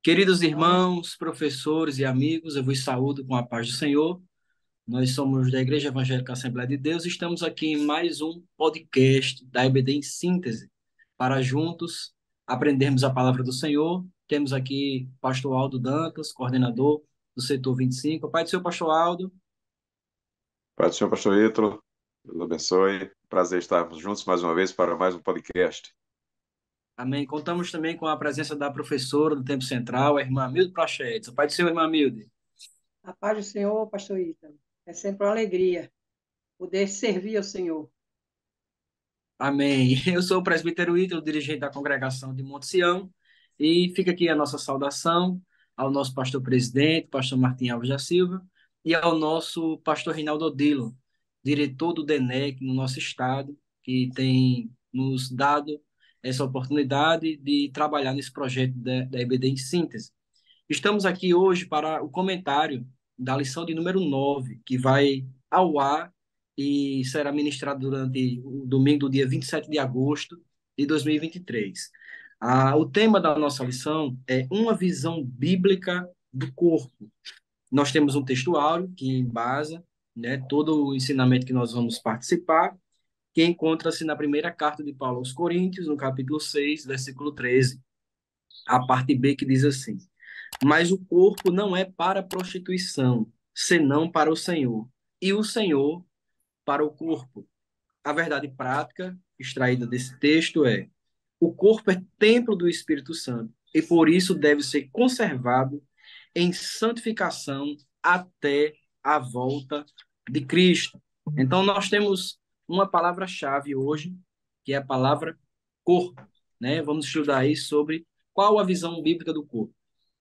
Queridos irmãos, professores e amigos, eu vos saúdo com a paz do Senhor. Nós somos da Igreja Evangélica Assembleia de Deus e estamos aqui em mais um podcast da EBD em Síntese, para juntos aprendermos a palavra do Senhor. Temos aqui o pastor Aldo Dantas, coordenador do setor 25. Pai do Senhor, pastor Aldo. Pai do Senhor, pastor Ítalo, Deus abençoe. Prazer estarmos juntos mais uma vez para mais um podcast. Amém. Contamos também com a presença da professora do Tempo Central, a irmã Milde Prachedes. Pai do Senhor, irmã Milde. A paz do Senhor, pastor Ítalo. É sempre uma alegria poder servir ao Senhor. Amém. Eu sou o presbítero Ítalo, dirigente da congregação de Monte Sião, e fica aqui a nossa saudação ao nosso pastor presidente, pastor Martim Alves da Silva, e ao nosso pastor Reinaldo Odilo, diretor do DENEC no nosso estado, que tem nos dado essa oportunidade de trabalhar nesse projeto da EBD em síntese. Estamos aqui hoje para o comentário da lição de número 9, que vai ao ar e será ministrado durante o domingo do dia 27 de agosto de 2023. O tema da nossa lição é uma visão bíblica do corpo. Nós temos um textuário que embasa, né, todo o ensinamento que nós vamos participar, que encontra-se na primeira carta de Paulo aos Coríntios, no capítulo 6, versículo 13, a parte B, que diz assim: mas o corpo não é para a prostituição, senão para o Senhor, e o Senhor para o corpo. A verdade prática extraída desse texto é: o corpo é templo do Espírito Santo e por isso deve ser conservado em santificação até a volta de Cristo. Então nós temos uma palavra-chave hoje, que é a palavra corpo, né? Vamos estudar aí sobre qual a visão bíblica do corpo.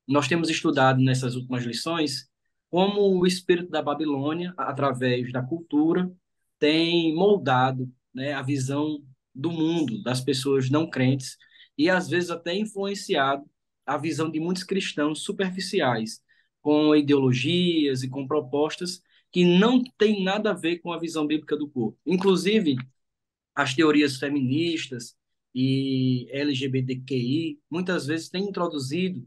Nós temos estudado nessas últimas lições como o espírito da Babilônia, através da cultura, tem moldado, né, a visão do mundo das pessoas não crentes e às vezes até influenciado a visão de muitos cristãos superficiais, com ideologias e com propostas que não têm nada a ver com a visão bíblica do corpo. Inclusive, as teorias feministas e LGBTQI muitas vezes têm introduzido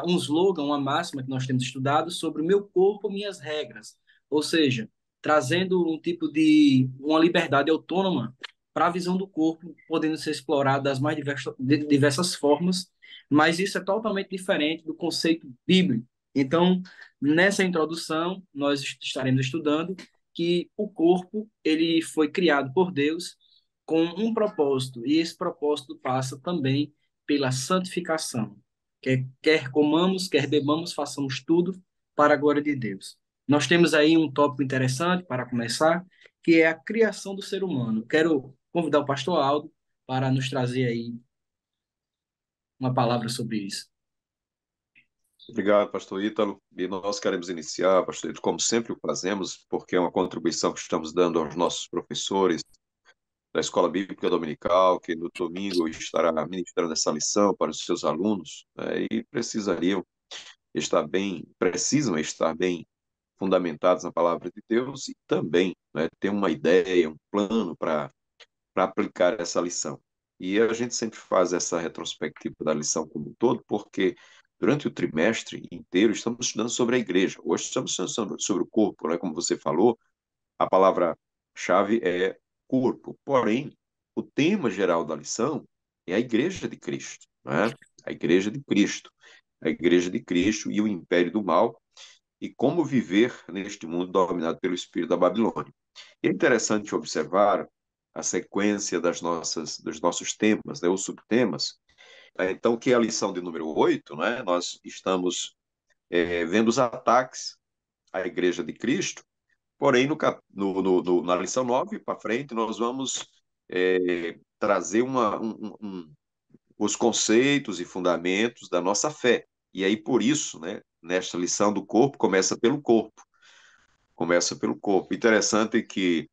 um slogan, uma máxima que nós temos estudado sobre o meu corpo, minhas regras, ou seja, trazendo um tipo de uma liberdade autônoma para a visão do corpo, podendo ser explorada das mais diversas formas, mas isso é totalmente diferente do conceito bíblico. Então, nessa introdução, nós estaremos estudando que o corpo ele foi criado por Deus com um propósito, e esse propósito passa também pela santificação. Quer comamos, quer bebamos, façamos tudo para a glória de Deus. Nós temos aí um tópico interessante para começar, que é a criação do ser humano. Quero convidar o pastor Aldo para nos trazer aí uma palavra sobre isso. Obrigado, pastor Ítalo. E nós queremos iniciar, pastor Ítalo, como sempre o fazemos, porque é uma contribuição que estamos dando aos nossos professores da Escola Bíblica Dominical, que no domingo estará ministrando essa lição para os seus alunos, né, e precisam estar bem fundamentados na palavra de Deus e também, né, ter uma ideia, um plano para aplicar essa lição. E a gente sempre faz essa retrospectiva da lição como um todo, porque durante o trimestre inteiro estamos estudando sobre a igreja. Hoje estamos estudando sobre o corpo, né? Como você falou, a palavra-chave é corpo. Porém, o tema geral da lição é a igreja de Cristo, né? A igreja de Cristo. A igreja de Cristo e o império do mal e como viver neste mundo dominado pelo espírito da Babilônia. É interessante observar a sequência dos nossos temas, né, os subtemas. Então, que é a lição de número 8, né, nós estamos vendo os ataques à Igreja de Cristo, porém, na lição 9 para frente, nós vamos trazer os conceitos e fundamentos da nossa fé. E aí, por isso, né, nesta lição do corpo, começa pelo corpo. Começa pelo corpo. Interessante que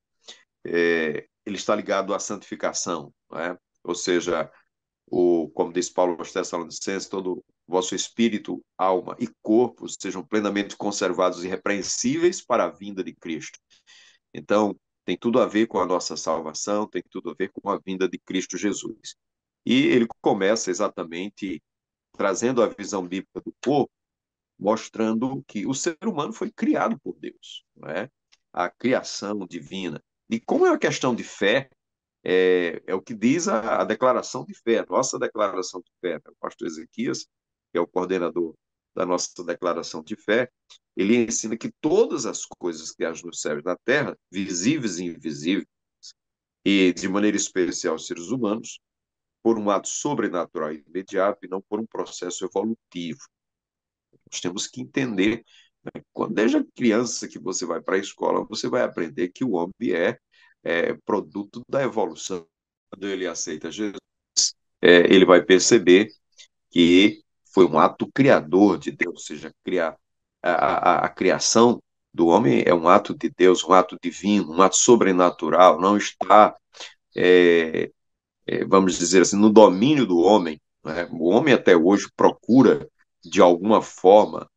ele está ligado à santificação, né? Ou seja, como diz Paulo aos Tessalonicenses, todo o vosso espírito, alma e corpo sejam plenamente conservados e irrepreensíveis para a vinda de Cristo. Então, tem tudo a ver com a nossa salvação, tem tudo a ver com a vinda de Cristo Jesus. E ele começa exatamente trazendo a visão bíblica do corpo, mostrando que o ser humano foi criado por Deus, não é? A criação divina. E como é uma questão de fé, é o que diz a declaração de fé, a nossa declaração de fé. O pastor Ezequias, que é o coordenador da nossa declaração de fé, ele ensina que todas as coisas que há nos céus e na terra, visíveis e invisíveis, e de maneira especial os seres humanos, por um ato sobrenatural e imediato e não por um processo evolutivo. Nós temos que entender, né? Desde a criança que você vai para a escola, você vai aprender que o homem é produto da evolução. Quando ele aceita Jesus, ele vai perceber que foi um ato criador de Deus, ou seja, a criação do homem é um ato de Deus, um ato divino, um ato sobrenatural, não está, é, vamos dizer assim, no domínio do homem, né? O homem até hoje procura, de alguma forma,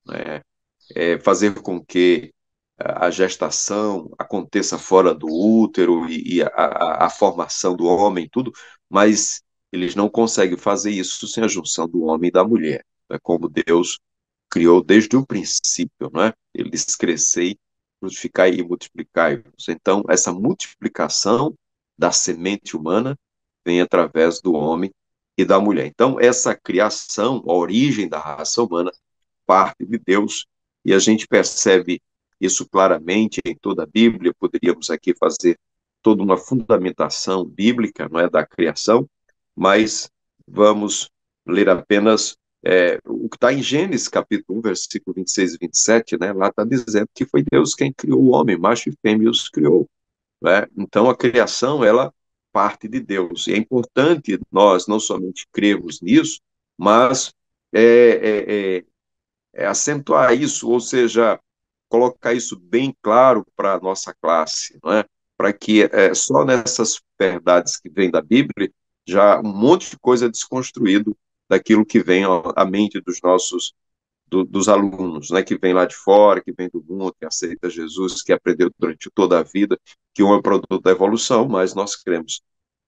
né, fazer com que a gestação aconteça fora do útero e a formação do homem, tudo, mas eles não conseguem fazer isso sem a junção do homem e da mulher. É como Deus criou desde o princípio, não é? Eles crescei, frutificai e multiplicai-vos. Então, essa multiplicação da semente humana vem através do homem e da mulher. Então, essa criação, a origem da raça humana, parte de Deus, e a gente percebe isso claramente em toda a Bíblia. Poderíamos aqui fazer toda uma fundamentação bíblica, não é, da criação, mas vamos ler apenas o que está em Gênesis, capítulo 1, versículo 26 e 27, né? Lá está dizendo que foi Deus quem criou o homem, macho e fêmea os criou, né? Então, a criação, ela parte de Deus. E é importante nós não somente crermos nisso, mas é, é, é, acentuar isso, ou seja, colocar isso bem claro para a nossa classe, não é? Para que só nessas verdades que vêm da Bíblia, já um monte de coisa é desconstruído daquilo que vem à mente dos nossos dos alunos, né, que vem lá de fora, que vem do mundo, que aceita Jesus, que aprendeu durante toda a vida, que um é produto da evolução, mas nós cremos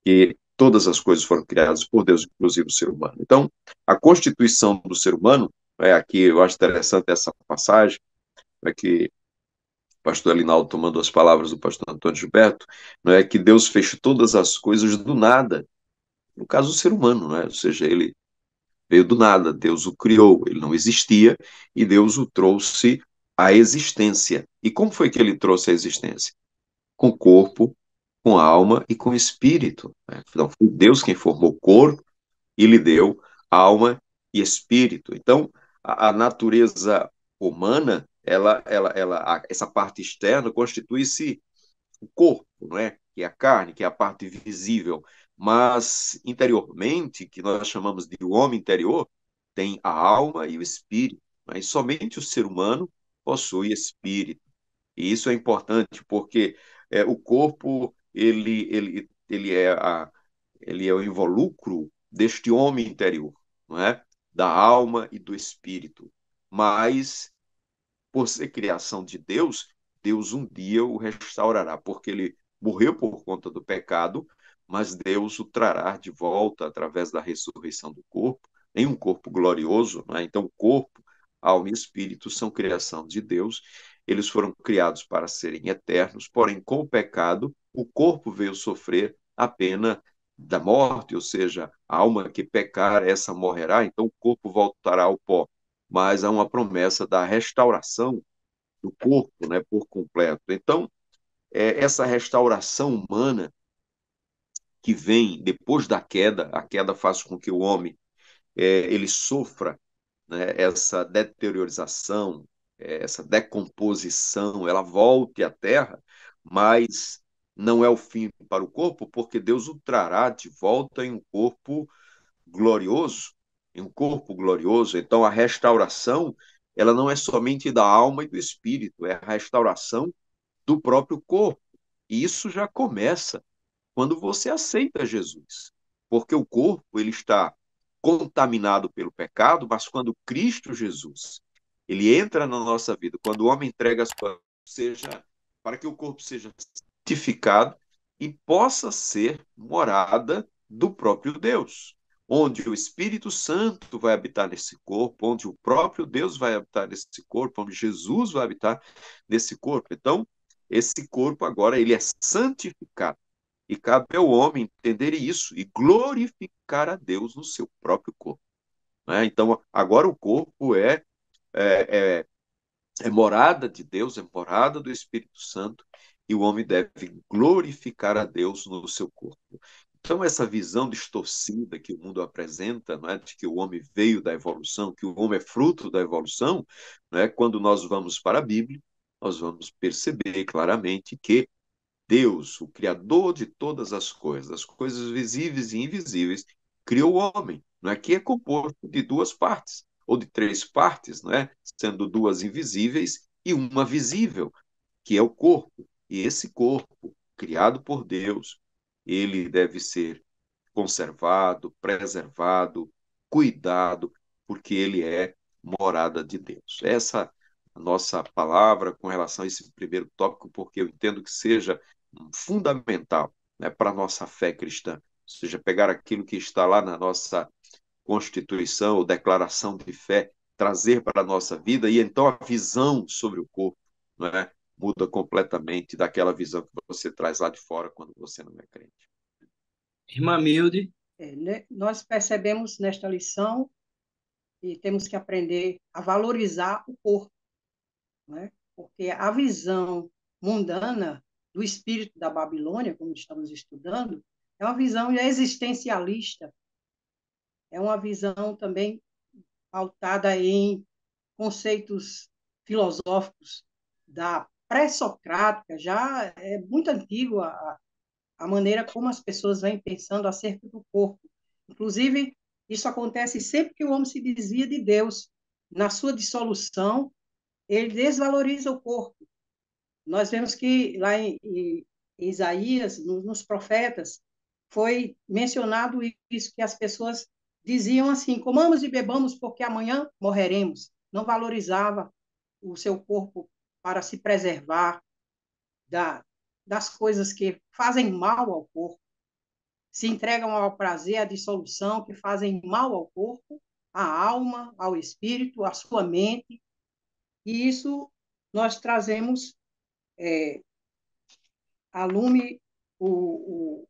que todas as coisas foram criadas por Deus, inclusive o ser humano. Então, a constituição do ser humano, aqui eu acho interessante essa passagem, que o pastor Alinaldo, tomando as palavras do pastor Antônio Gilberto, não é que Deus fez todas as coisas do nada, no caso o ser humano, não é? Ou seja, ele veio do nada, Deus o criou, ele não existia, e Deus o trouxe à existência. E como foi que ele trouxe à existência? Com corpo, com alma e com espírito, né? Então, foi Deus quem formou o corpo e lhe deu alma e espírito. Então, a natureza humana, essa parte externa constitui-se o corpo, não é? Que é a carne, que é a parte visível, mas interiormente, que nós chamamos de o homem interior, tem a alma e o espírito, mas somente o ser humano possui espírito. E isso é importante porque o corpo ele é o involucro deste homem interior, não é? Da alma e do espírito. Mas por ser criação de Deus, Deus um dia o restaurará, porque ele morreu por conta do pecado, mas Deus o trará de volta através da ressurreição do corpo, em um corpo glorioso, né? Então, o corpo, alma e espírito são criação de Deus, eles foram criados para serem eternos, porém, com o pecado, o corpo veio sofrer a pena da morte, ou seja, a alma que pecar, essa morrerá, então o corpo voltará ao pó, mas há uma promessa da restauração do corpo, né, por completo. Então, essa restauração humana que vem depois da queda, a queda faz com que o homem ele sofra, né, essa deteriorização, essa decomposição, ela volte à terra, mas não é o fim para o corpo, porque Deus o trará de volta em um corpo glorioso, em um corpo glorioso. Então, a restauração, ela não é somente da alma e do espírito, é a restauração do próprio corpo. E isso já começa quando você aceita Jesus, porque o corpo ele está contaminado pelo pecado, mas quando Cristo Jesus ele entra na nossa vida, quando o homem entrega as coisas, seja para que o corpo seja santificado e possa ser morada do próprio Deus. onde o Espírito Santo vai habitar nesse corpo, onde o próprio Deus vai habitar nesse corpo, onde Jesus vai habitar nesse corpo. Então, esse corpo agora ele é santificado. E cabe ao homem entender isso e glorificar a Deus no seu próprio corpo. Né? Então, agora o corpo é, é é morada de Deus, é morada do Espírito Santo, e o homem deve glorificar a Deus no seu corpo. Então, essa visão distorcida que o mundo apresenta, não é, de que o homem veio da evolução, que o homem é fruto da evolução, não é, quando nós vamos para a Bíblia, nós vamos perceber claramente que Deus, o Criador de todas as coisas visíveis e invisíveis, criou o homem, não é? Que é composto de duas partes, ou de três partes, não é? Sendo duas invisíveis e uma visível, que é o corpo. E esse corpo, criado por Deus, ele deve ser conservado, preservado, cuidado, porque ele é morada de Deus. Essa é a nossa palavra com relação a esse primeiro tópico, porque eu entendo que seja fundamental, né, para a nossa fé cristã. Ou seja, pegar aquilo que está lá na nossa Constituição ou Declaração de Fé, trazer para a nossa vida, e então a visão sobre o corpo, né, muda completamente daquela visão que você traz lá de fora quando você não é crente. Irmã Milde, Né? Nós percebemos nesta lição que temos que aprender a valorizar o corpo, né? Porque a visão mundana do espírito da Babilônia, como estamos estudando, é uma visão existencialista, é uma visão também pautada em conceitos filosóficos da pré-socrática, já é muito antigo a maneira como as pessoas vêm pensando acerca do corpo. Inclusive, isso acontece sempre que o homem se desvia de Deus. Na sua dissolução, ele desvaloriza o corpo. Nós vemos que lá em Isaías, nos profetas, foi mencionado isso, que as pessoas diziam assim: comamos e bebamos porque amanhã morreremos. Não valorizava o seu corpo para se preservar da, das coisas que fazem mal ao corpo, se entregam ao prazer, à dissolução, que fazem mal ao corpo, à alma, ao espírito, à sua mente. E isso nós trazemos a lume o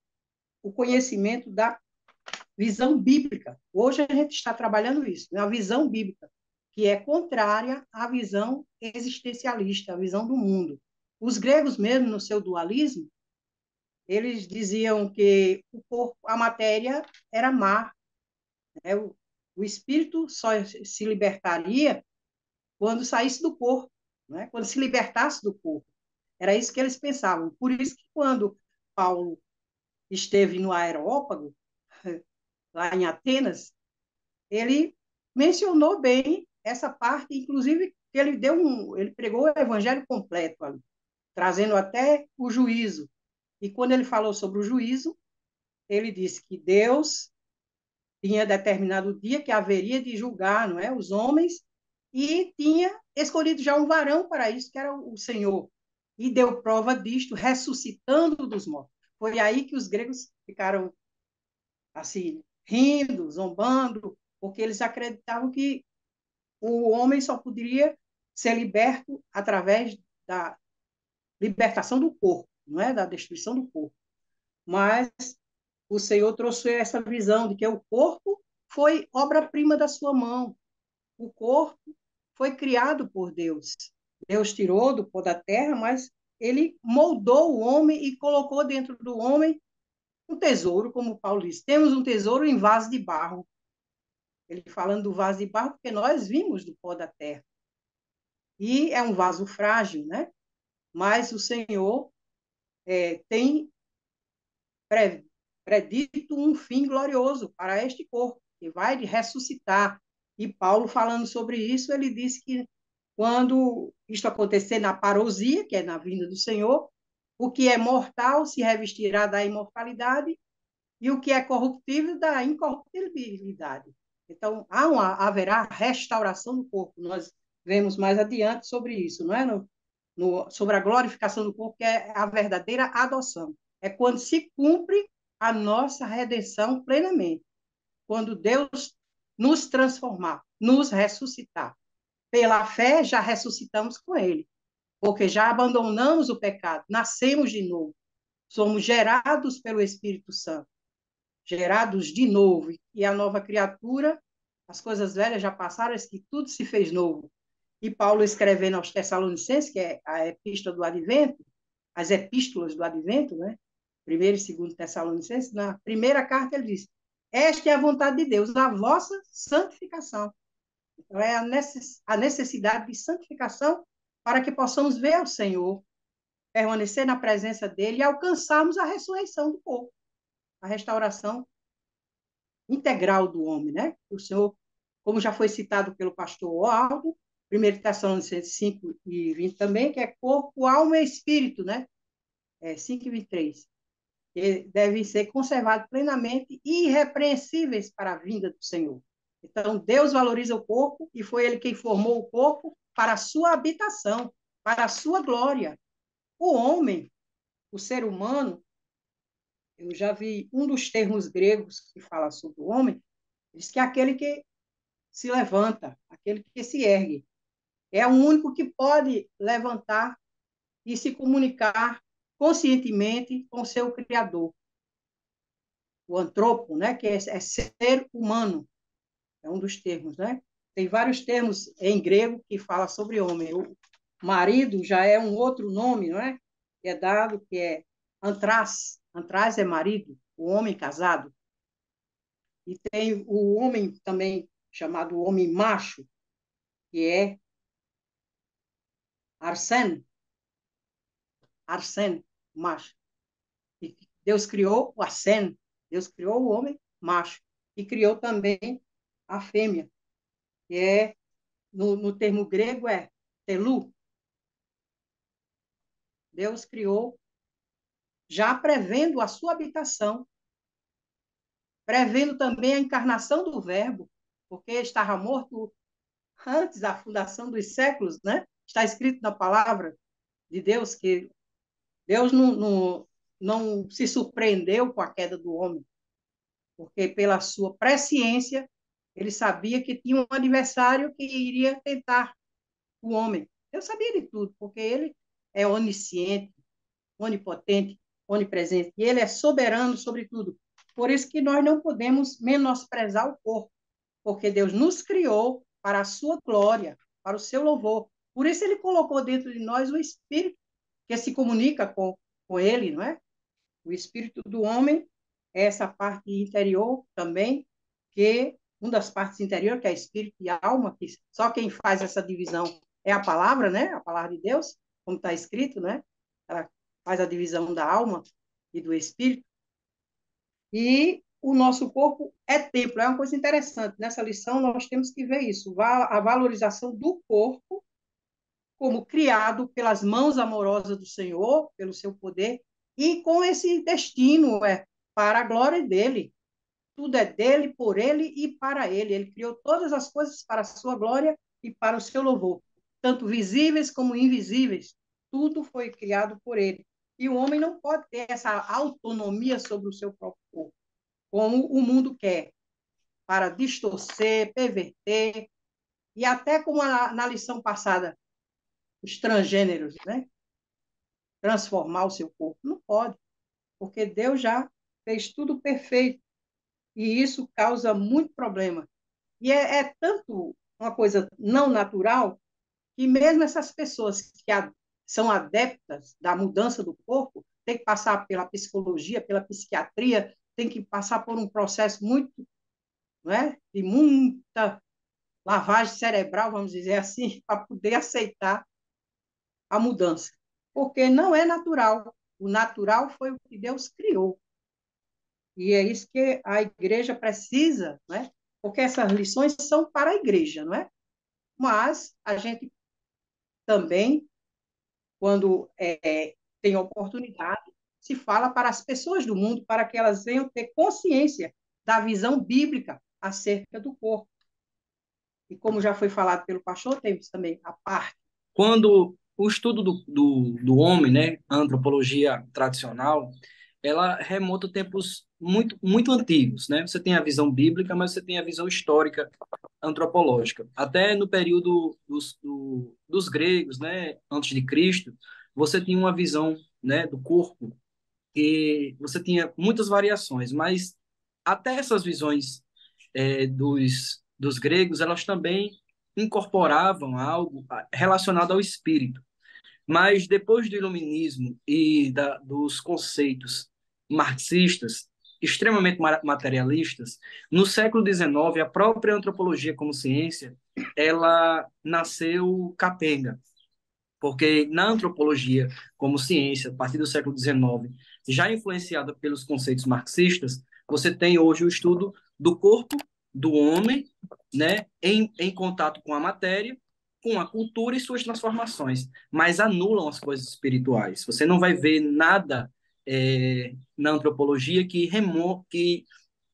conhecimento da visão bíblica. Hoje a gente está trabalhando isso, a visão bíblica, que é contrária à visão existencialista, a visão do mundo. Os gregos mesmo, no seu dualismo, eles diziam que o corpo, a matéria era má, né? O espírito só se libertaria quando saísse do corpo, né? Quando se libertasse do corpo. Era isso que eles pensavam. Por isso que quando Paulo esteve no Areópago, lá em Atenas, ele mencionou bem essa parte, inclusive que ele pregou o evangelho completo ali, trazendo até o juízo. E quando ele falou sobre o juízo, ele disse que Deus tinha determinado o dia que haveria de julgar, não é, os homens, e tinha escolhido já um varão para isso, que era o Senhor, e deu prova disto, ressuscitando dos mortos. Foi aí que os gregos ficaram assim, rindo, zombando, porque eles acreditavam que o homem só poderia ser liberto através da libertação do corpo, não é, da destruição do corpo. Mas o Senhor trouxe essa visão de que o corpo foi obra-prima da sua mão. O corpo foi criado por Deus. Deus tirou do pó da terra, mas ele moldou o homem e colocou dentro do homem um tesouro, como Paulo diz. Temos um tesouro em vaso de barro. Ele falando do vaso de barro, porque nós vimos do pó da terra. E é um vaso frágil, né? Mas o Senhor tem predito um fim glorioso para este corpo, que vai ressuscitar. E Paulo, falando sobre isso, ele disse que quando isto acontecer na parousia, que é na vinda do Senhor, o que é mortal se revestirá da imortalidade e o que é corruptível da incorruptibilidade. Então, haverá restauração do corpo. Nós vemos mais adiante sobre isso, não é? Sobre a glorificação do corpo, que é a verdadeira adoção. É quando se cumpre a nossa redenção plenamente. quando Deus nos transformar, nos ressuscitar. Pela fé, já ressuscitamos com Ele, porque já abandonamos o pecado, nascemos de novo, somos gerados pelo Espírito Santo, gerados de novo, e a nova criatura, as coisas velhas já passaram, é que tudo se fez novo. E Paulo escrevendo aos Tessalonicenses, que é a epístola do Advento, as epístolas do Advento, né? Primeiro e segundo Tessalonicenses, na primeira carta ele diz: esta é a vontade de Deus, a vossa santificação. Então, é a necessidade de santificação para que possamos ver o Senhor, permanecer na presença dele e alcançarmos a ressurreição do corpo, a restauração integral do homem, né? O Senhor, como já foi citado pelo pastor Aldo, 1 Tessalonicenses 5 e 20 também, que é corpo, alma e espírito, né? 5 e 23. Que devem ser conservados plenamente e irrepreensíveis para a vinda do Senhor. Então, Deus valoriza o corpo e foi Ele quem formou o corpo para a sua habitação, para a sua glória. O homem, o ser humano, eu já vi um dos termos gregos que fala sobre o homem, diz que é aquele que se levanta, aquele que se ergue. É o único que pode levantar e se comunicar conscientemente com seu Criador. O antropo, né, que é ser humano, é um dos termos, né? Tem vários termos em grego que fala sobre homem. O marido já é um outro nome, não é? Que é dado, que é antras. Antras é marido, o homem casado. E tem o homem também chamado homem macho, que é arsen, arsen, macho. E Deus criou o arsen, Deus criou o homem macho e criou também a fêmea, que é no termo grego é telu. Deus criou já prevendo a sua habitação, prevendo também a encarnação do Verbo, porque estava morto antes da fundação dos séculos, né? Está escrito na palavra de Deus que Deus não se surpreendeu com a queda do homem, porque pela sua presciência ele sabia que tinha um adversário que iria tentar o homem. Deus sabia de tudo, porque ele é onisciente, onipotente, onipresente, e ele é soberano sobre tudo. Por isso que nós não podemos menosprezar o corpo, porque Deus nos criou para a sua glória, para o seu louvor. Por isso ele colocou dentro de nós o Espírito, que se comunica com ele, não é? O Espírito do homem é essa parte interior também, que uma das partes interiores, que é espírito e alma, que só quem faz essa divisão é a palavra, né? A palavra de Deus, como está escrito, né? Ela faz a divisão da alma e do espírito. E o nosso corpo é templo, é uma coisa interessante. Nessa lição, nós temos que ver isso, a valorização do corpo como criado pelas mãos amorosas do Senhor, pelo seu poder, e com esse destino para a glória dele. Tudo é dele, por ele e para ele. Ele criou todas as coisas para a sua glória e para o seu louvor, tanto visíveis como invisíveis. Tudo foi criado por ele. E o homem não pode ter essa autonomia sobre o seu próprio corpo, como o mundo quer, para distorcer, perverter, e até como na lição passada, os transgêneros, né? Transformar o seu corpo. Não pode, porque Deus já fez tudo perfeito. E isso causa muito problema. E é tanto uma coisa não natural que mesmo essas pessoas que são adeptas da mudança do corpo têm que passar pela psicologia, pela psiquiatria, tem que passar por um processo muito, não é? De muita lavagem cerebral, vamos dizer assim, para poder aceitar a mudança. Porque não é natural. O natural foi o que Deus criou. E é isso que a igreja precisa, né? Porque essas lições são para a igreja, não é? Mas a gente também, quando tem oportunidade, se fala para as pessoas do mundo, para que elas venham ter consciência da visão bíblica acerca do corpo. E como já foi falado pelo pastor, temos também a parte. Quando o estudo do homem, né, a antropologia tradicional, ela remonta a tempos muito, muito antigos, né? Você tem a visão bíblica, mas você tem a visão histórica, antropológica. Até no período dos gregos, né, antes de Cristo, você tinha uma visão, né, do corpo e você tinha muitas variações, mas até essas visões dos gregos, elas também incorporavam algo relacionado ao espírito. Mas depois do iluminismo e dos conceitos marxistas, extremamente materialistas, no século XIX, a própria antropologia como ciência, ela nasceu capenga, porque na antropologia como ciência, a partir do século XIX, já influenciada pelos conceitos marxistas, você tem hoje o estudo do corpo do homem, né, em contato com a matéria, com a cultura e suas transformações, mas anulam as coisas espirituais. Você não vai ver nada na antropologia que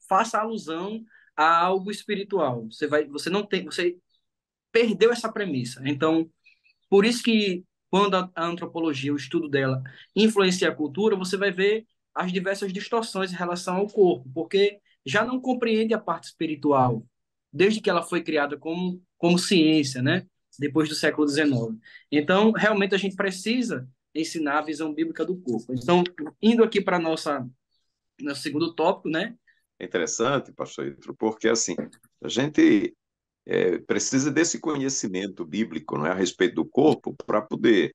faça alusão a algo espiritual. Você não tem, você perdeu essa premissa. Então, por isso que quando a antropologia, o estudo dela, influencia a cultura, você vai ver as diversas distorções em relação ao corpo, porque já não compreende a parte espiritual, desde que ela foi criada como ciência, né? Depois do século XIX. Então, realmente, a gente precisa ensinar a visão bíblica do corpo. Então, indo aqui para nosso segundo tópico, né? É interessante, pastor Ítalo, porque assim, a gente precisa desse conhecimento bíblico, não é, a respeito do corpo para poder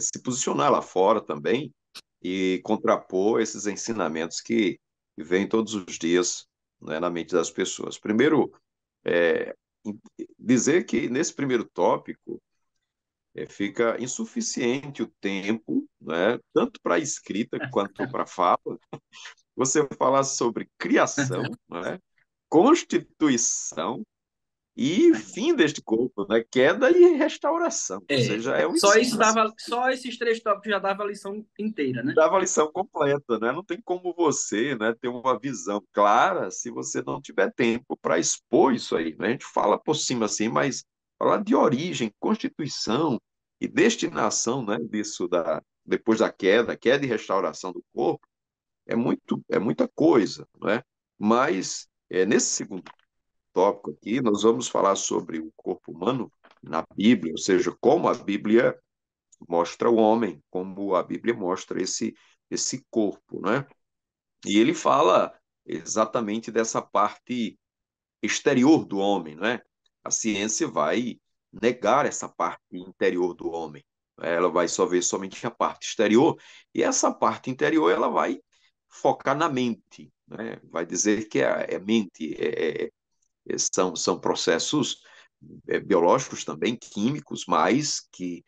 se posicionar lá fora também e contrapor esses ensinamentos que vêm todos os dias, né, na mente das pessoas. Primeiro, é, dizer que nesse primeiro tópico fica insuficiente o tempo, né, tanto para a escrita quanto para a fala. Você falar sobre criação, né, constituição e fim deste corpo, né? Queda e restauração. Ou É, seja, é um ensino assim, só esses três tópicos já dava a lição inteira, né? dava a lição completa, né? Não tem como você, né, ter uma visão clara se você não tiver tempo para expor isso aí, né? A gente fala por cima assim, mas falar de origem, constituição e destinação, né, disso depois da queda e restauração do corpo é muita coisa, né? Mas nesse segundo tópico aqui, nós vamos falar sobre o corpo humano na Bíblia, ou seja, como a Bíblia mostra o homem, como a Bíblia mostra esse corpo, né? E ele fala exatamente dessa parte exterior do homem, né? A ciência vai negar essa parte interior do homem. Ela vai só ver somente a parte exterior, e essa parte interior ela vai focar na mente, né? Vai dizer que é mente, são processos biológicos também, químicos, mas que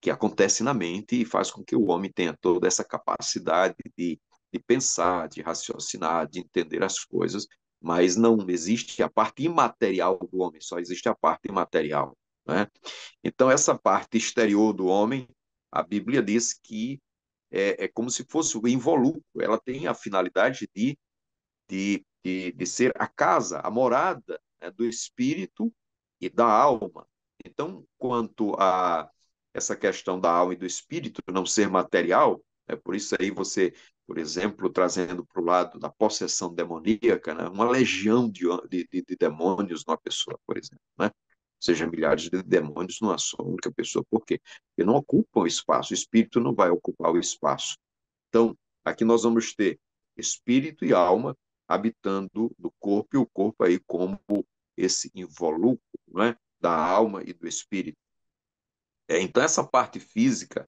acontecem na mente e faz com que o homem tenha toda essa capacidade de pensar, de raciocinar, de entender as coisas, mas não existe a parte imaterial do homem, só existe a parte imaterial, né? Então, essa parte exterior do homem, a Bíblia diz que é como se fosse o involúcro, ela tem a finalidade de ser a casa, a morada, né, do espírito e da alma. Então, quanto a essa questão da alma e do espírito não ser material, por isso aí você, por exemplo, trazendo para o lado da possessão demoníaca, né, uma legião de demônios numa pessoa, por exemplo, né? Ou seja, milhares de demônios numa só única pessoa. Por quê? Porque não ocupam o espaço, o espírito não vai ocupar o espaço. Então, aqui nós vamos ter espírito e alma habitando no corpo, e o corpo aí como esse involúcro, né, da alma e do espírito. Então, essa parte física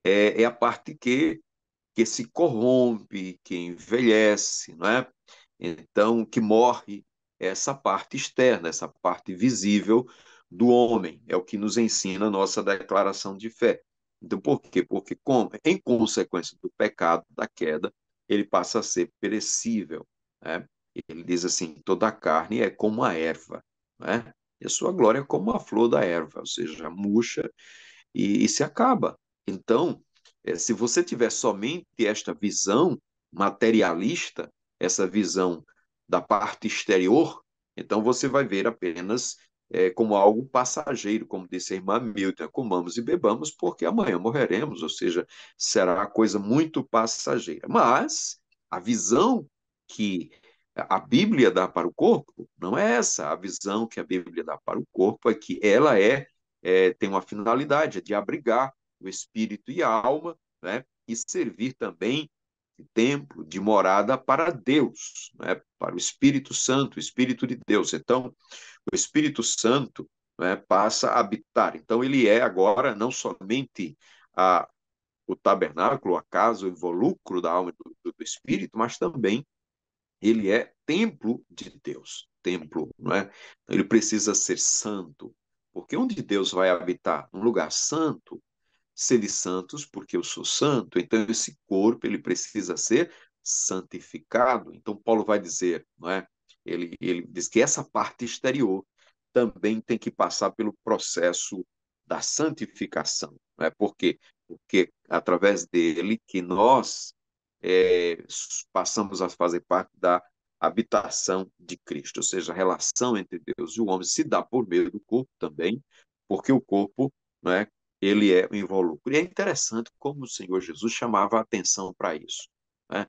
é a parte que se corrompe, que envelhece, não é? Então, que morre essa parte externa, essa parte visível do homem, é o que nos ensina a nossa declaração de fé. Então, por quê? Porque, em consequência do pecado, da queda, ele passa a ser perecível, né? Ele diz assim: toda a carne é como a erva, né? E a sua glória é como a flor da erva, ou seja, murcha e se acaba. Então, se você tiver somente esta visão materialista, essa visão da parte exterior, então você vai ver apenas como algo passageiro, como disse a irmã Milton, comamos e bebamos, porque amanhã morreremos, ou seja, será coisa muito passageira. Mas a visão que a Bíblia dá para o corpo não é essa. A visão que a Bíblia dá para o corpo é que ela tem uma finalidade, é de abrigar o espírito e a alma, né? E servir também de templo, de morada para Deus, né? Para o Espírito Santo, o Espírito de Deus. Então, o Espírito Santo, né, passa a habitar. Então, ele é agora não somente a, o tabernáculo, a casa, o involucro da alma e do Espírito, mas também ele é templo de Deus. Templo, não é? Então, ele precisa ser santo, porque onde Deus vai habitar? Um lugar santo, sede santos, porque eu sou santo. Então, esse corpo ele precisa ser santificado. Então, Paulo vai dizer, não é? Ele diz que essa parte exterior também tem que passar pelo processo da santificação. Não é? Por quê? Porque através dele que nós é, passamos a fazer parte da habitação de Cristo, ou seja, a relação entre Deus e o homem se dá por meio do corpo também, porque o corpo, né, ele é o invólucro. E é interessante como o Senhor Jesus chamava a atenção para isso, né?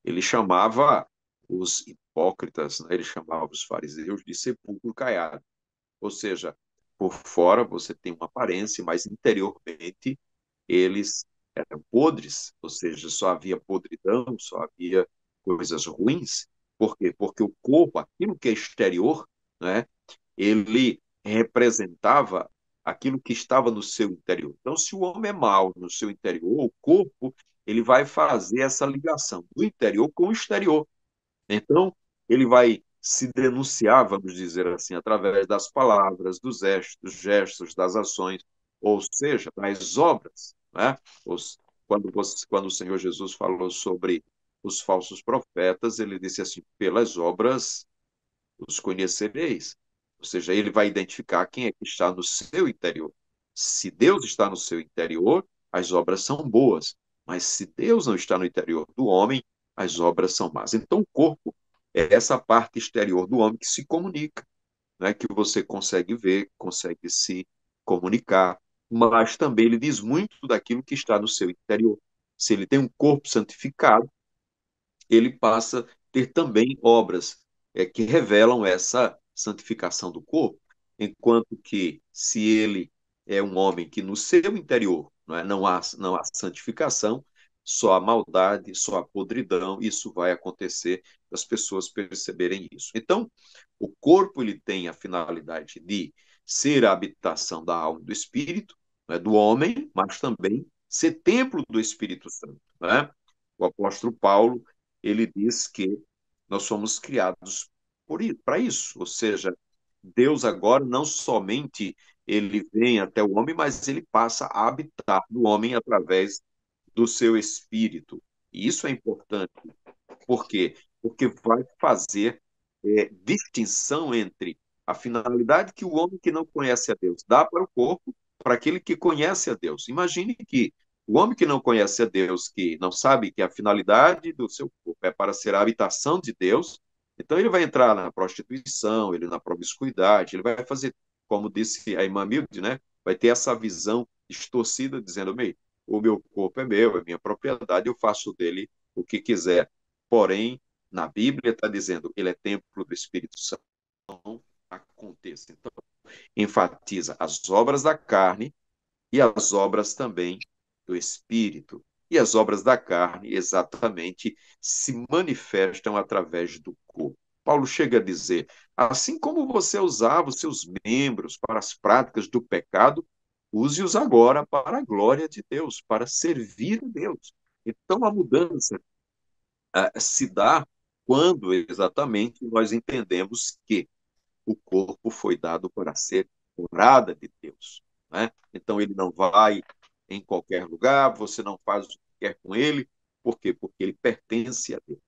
Ele chamava os hipócritas, né? Ele chamava os fariseus de sepulcro caiado, ou seja, por fora você tem uma aparência, mas interiormente eles eram podres, ou seja, só havia podridão, só havia coisas ruins. Por quê? Porque o corpo, aquilo que é exterior, né, ele representava aquilo que estava no seu interior. Então, se o homem é mau no seu interior, o corpo, ele vai fazer essa ligação do interior com o exterior. Então, ele vai se denunciar, vamos dizer assim, através das palavras, dos gestos, das ações, ou seja, das obras. Né? Quando o Senhor Jesus falou sobre os falsos profetas, ele disse assim: pelas obras os conhecereis. Ou seja, ele vai identificar quem é que está no seu interior. Se Deus está no seu interior, as obras são boas. Mas se Deus não está no interior do homem, as obras são más. Então, o corpo é essa parte exterior do homem que se comunica, né? Que você consegue ver, consegue se comunicar. Mas também ele diz muito daquilo que está no seu interior. Se ele tem um corpo santificado, ele passa a ter também obras que revelam essa santificação do corpo, enquanto que se ele é um homem que no seu interior não há santificação, só há maldade, só há podridão, isso vai acontecer das pessoas perceberem isso. Então, o corpo ele tem a finalidade de ser a habitação da alma e do espírito, né, do homem, mas também ser templo do Espírito Santo. Né? O apóstolo Paulo ele diz que nós somos criados para isso, ou seja, Deus agora não somente ele vem até o homem, mas ele passa a habitar no homem através do seu espírito. E isso é importante. Por quê? Porque vai fazer distinção entre a finalidade que o homem que não conhece a Deus dá para o corpo, para aquele que conhece a Deus. Imagine que o homem que não conhece a Deus, que não sabe que a finalidade do seu corpo é para ser a habitação de Deus, então ele vai entrar na prostituição, ele na promiscuidade, ele vai fazer, como disse a irmã Milde, né? Vai ter essa visão distorcida, dizendo, o meu corpo é meu, é minha propriedade, eu faço dele o que quiser. Porém, na Bíblia está dizendo, ele é templo do Espírito Santo. Não aconteça. Então, enfatiza as obras da carne e as obras também do Espírito. E as obras da carne, exatamente, se manifestam através do corpo. Paulo chega a dizer: assim como você usava os seus membros para as práticas do pecado, use-os agora para a glória de Deus, para servir a Deus. Então, a mudança se dá quando exatamente nós entendemos que o corpo foi dado para ser morada de Deus. Né? Então, ele não vai em qualquer lugar, você não faz o que quer com ele. Por quê? Porque ele pertence a Deus.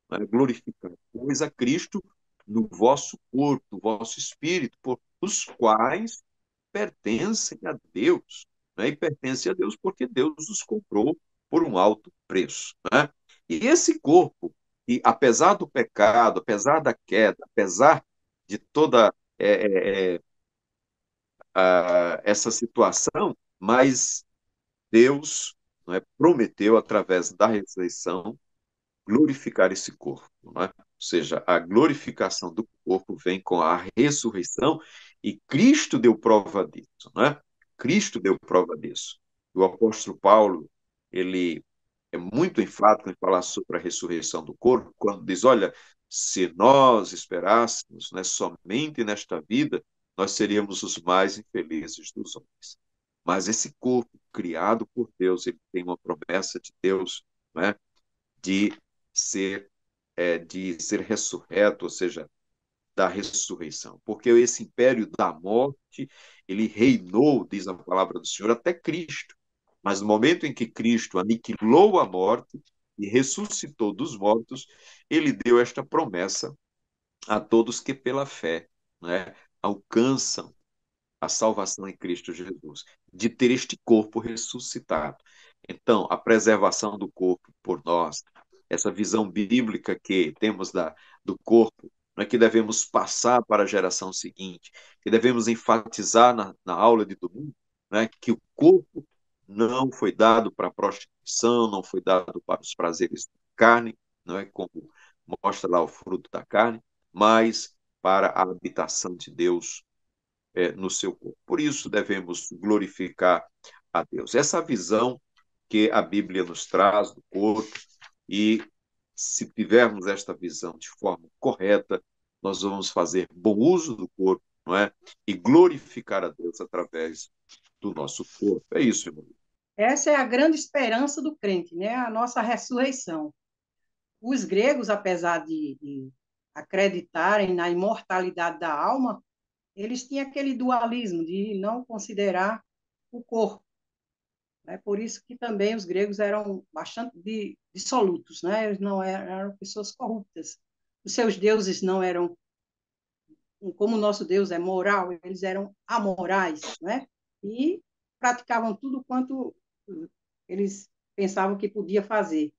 Né? Glorificar, pois, a Cristo no vosso corpo, no vosso espírito, por os quais pertencem a Deus. Né? E pertencem a Deus porque Deus os comprou por um alto preço. Né? E esse corpo, que apesar do pecado, apesar da queda, apesar de toda essa situação, mas Deus, não é, prometeu, através da ressurreição, glorificar esse corpo, não é? Ou seja, a glorificação do corpo vem com a ressurreição e Cristo deu prova disso, não é? Cristo deu prova disso. O apóstolo Paulo, ele é muito enfático em falar sobre a ressurreição do corpo, quando diz, olha, se nós esperássemos, né, somente nesta vida, nós seríamos os mais infelizes dos homens. Mas esse corpo criado por Deus, ele tem uma promessa de Deus, né, de ser de ser ressurreto, ou seja, da ressurreição. Porque esse império da morte, ele reinou, diz a palavra do Senhor, até Cristo. Mas no momento em que Cristo aniquilou a morte e ressuscitou dos mortos, ele deu esta promessa a todos que pela fé, né, alcançam a salvação em Cristo Jesus, de ter este corpo ressuscitado. Então, a preservação do corpo por nós, essa visão bíblica que temos do corpo, né, que devemos passar para a geração seguinte, que devemos enfatizar na aula de domingo, né, que o corpo não foi dado para a prostituição, não foi dado para os prazeres da carne, não é como mostra lá o fruto da carne, mas para a habitação de Deus no seu corpo. Por isso devemos glorificar a Deus. Essa visão que a Bíblia nos traz do corpo, e se tivermos esta visão de forma correta, nós vamos fazer bom uso do corpo, não é? E glorificar a Deus através do nosso corpo. É isso, irmão. Essa é a grande esperança do crente, né? A nossa ressurreição. Os gregos, apesar de acreditarem na imortalidade da alma, eles tinham aquele dualismo de não considerar o corpo. É por isso que também os gregos eram bastante dissolutos, né? Eles não eram pessoas corruptas. Os seus deuses não eram, como o nosso Deus é moral, eles eram amorais, né? E praticavam tudo quanto eles pensavam que podia fazer.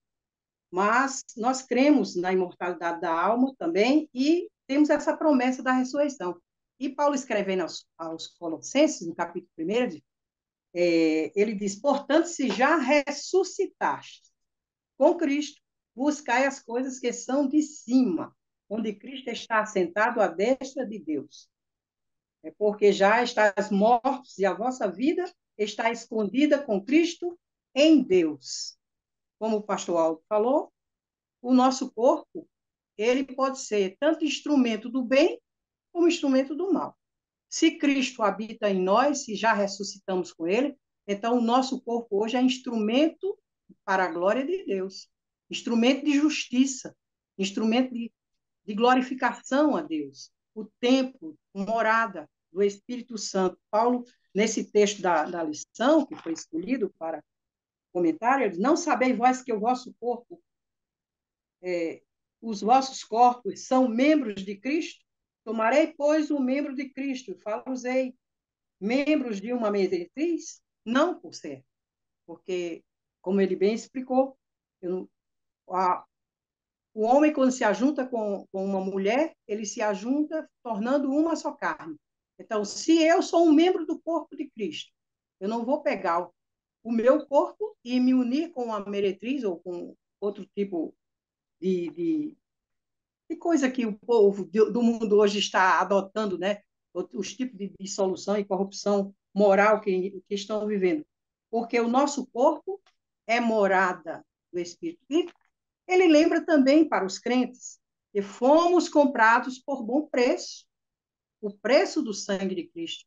Mas nós cremos na imortalidade da alma também e temos essa promessa da ressurreição. E Paulo, escrevendo aos Colossenses, no capítulo 1, ele diz: portanto, se já ressuscitaste com Cristo, buscai as coisas que são de cima, onde Cristo está assentado à destra de Deus. É porque já estáis mortos e a vossa vida está escondida com Cristo em Deus. Como o pastor Aldo falou, o nosso corpo, ele pode ser tanto instrumento do bem como instrumento do mal. Se Cristo habita em nós, se já ressuscitamos com ele, então o nosso corpo hoje é instrumento para a glória de Deus, instrumento de justiça, instrumento de glorificação a Deus, o templo, morada do Espírito Santo. Paulo, nesse texto da lição, que foi escolhido para comentário, ele diz: não sabeis vós que o vosso corpo os vossos corpos são membros de Cristo? Tomarei, pois, o membro de Cristo, falo-ei membros de uma meretriz? Não, por certo, porque, como ele bem explicou, o homem, quando se ajunta com uma mulher, ele se ajunta tornando uma só carne. Então, se eu sou um membro do corpo de Cristo, eu não vou pegar o meu corpo e me unir com uma meretriz ou com outro tipo de coisa que o povo do mundo hoje está adotando, né? Os tipos de dissolução e corrupção moral que estão vivendo. Porque o nosso corpo é morada do Espírito. E ele lembra também para os crentes que fomos comprados por bom preço, o preço do sangue de Cristo,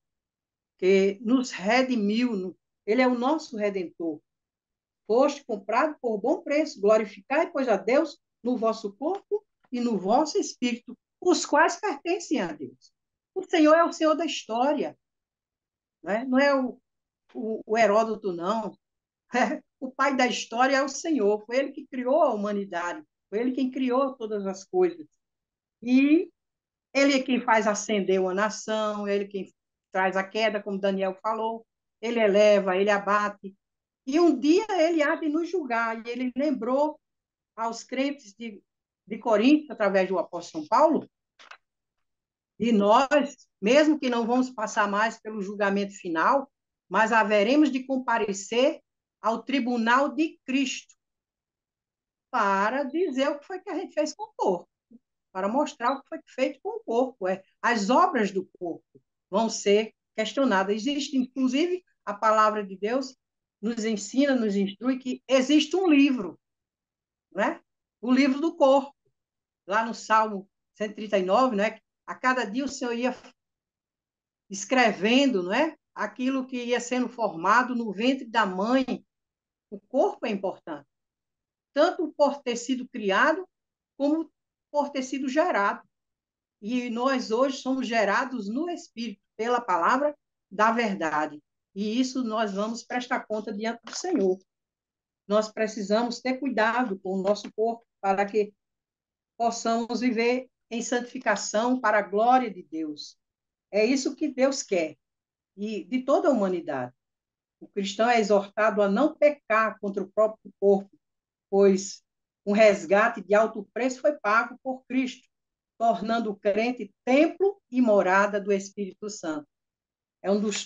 que nos redimiu, ele é o nosso redentor. Foste comprado por bom preço, glorificai, pois, a Deus no vosso corpo e no vosso espírito, os quais pertencem a Deus. O Senhor é o Senhor da história, né? Não é o Heródoto, não. O pai da história é o Senhor, foi ele que criou a humanidade, foi ele quem criou todas as coisas. E ele é quem faz ascender uma nação, ele é quem traz a queda, como Daniel falou, ele eleva, ele abate. E um dia ele há de nos julgar, e ele lembrou aos crentes de Corinto, através do apóstolo São Paulo, de nós, mesmo que não vamos passar mais pelo julgamento final, mas haveremos de comparecer ao tribunal de Cristo para dizer o que foi que a gente fez com o corpo, para mostrar o que foi feito com o corpo. As obras do corpo vão ser questionadas. Existe, inclusive, a palavra de Deus nos ensina, nos instrui que existe um livro, né? O livro do corpo. Lá no Salmo 139, né? A cada dia o Senhor ia escrevendo, não é? Aquilo que ia sendo formado no ventre da mãe. O corpo é importante, tanto por ter sido criado, como por ter sido gerado. E nós hoje somos gerados no Espírito, pela palavra da verdade. E isso nós vamos prestar conta diante do Senhor. Nós precisamos ter cuidado com o nosso corpo para que possamos viver em santificação para a glória de Deus. É isso que Deus quer, e de toda a humanidade. O cristão é exortado a não pecar contra o próprio corpo, pois um resgate de alto preço foi pago por Cristo, tornando o crente templo e morada do Espírito Santo. É um dos